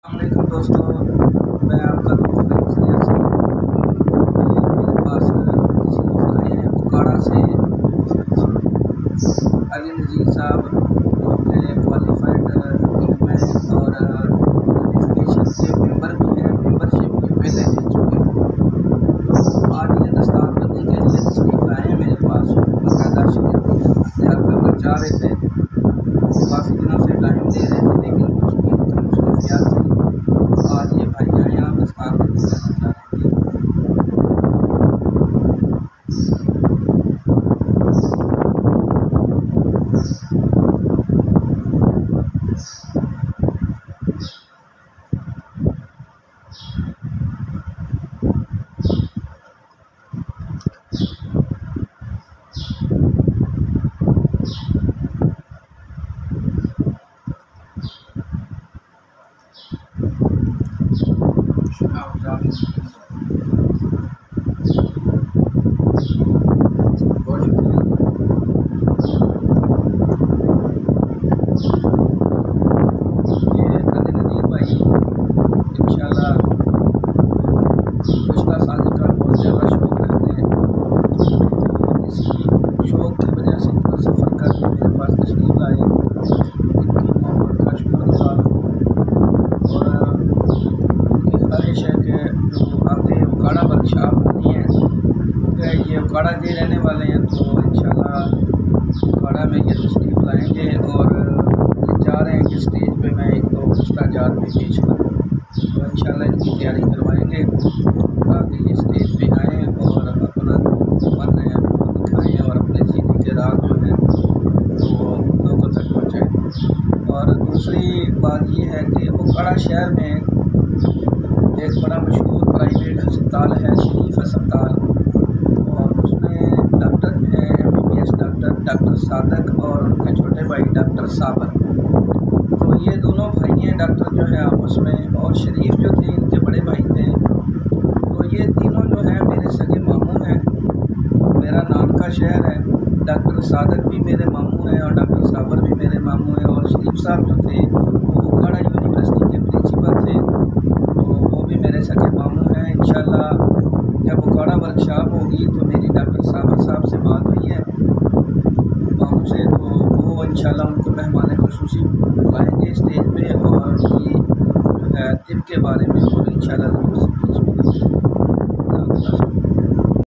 अस्सलामुअलैकुम दोस्तों, मैं आपका दोस्त सियासी मेरे पास तशरीफ़ लाए हैं बुखारा से अली नज़ीर साहब, जो कि क्वालिफाइड इल्म और नोटिफिकेशन के मेंबर भी हैं, मेंबरशिप भी पहले ले चुके हैं। तो आज ये दस्तारबंदी के लिए तशरीफ़ लाए हैं मेरे पास। बाकायदा शरीफ तैयार करना चाह रहे थे, काफ़ी दिनों से टाइम दे रहे थे, लेकिन कुछ कीमती मसरूफियात थी। आज ये भाई आए हैं, आप दस्तारबंदी करना चाह रहे थे। ये उकाड़ा के रहने वाले हैं, तो इंशाल्लाह उकाड़ा में ये तशरीफ़ लाएंगे और चाह रहे हैं कि स्टेज पे मैं एक दो मुस्ताजात भी पेश करूँ। तो इंशाल्लाह इनकी तैयारी करवाएंगे ताकि ये स्टेज पे आएँ और अपना जो फन है वो दिखाएँ और अपने जीने के राज जो हैं वो लोगों तक पहुँचाएँ। और दूसरी बात ये है कि उकाड़ा शहर में एक बड़ा मशहूर प्राइवेट अस्पताल है, शरीफ अस्पताल, और उसमें डॉक्टर हैं MBBS डॉक्टर सादक और उनके छोटे भाई डॉक्टर साबर। तो ये दोनों भाई हैं डॉक्टर जो है आपस में, और शरीफ जो थे इनके बड़े भाई थे। तो ये तीनों जो हैं मेरे सगे मामू हैं, मेरा नाम का शहर है। डॉक्टर सादक भी मेरे मामू हैं और डॉक्टर साबर भी मेरे मामू हैं, और शरीफ साहब जो थे वो उकाड़ा यूनिवर्सिटी के प्रिंसिपल थे, तो वो भी मेरे सगे मामू हैं। इंशाल्लाह जब उकाड़ा वर्कशॉप होगी तो मेरी डॉक्टर साबर साहब से बात हुई है मामू से, तो वो इंशाल्लाह उनको मेहमान ख़ुसूसी बुलाएंगे स्टेज पे और उनकी जो है तिब के बारे में वो इंशाल्लाह ज़रूर से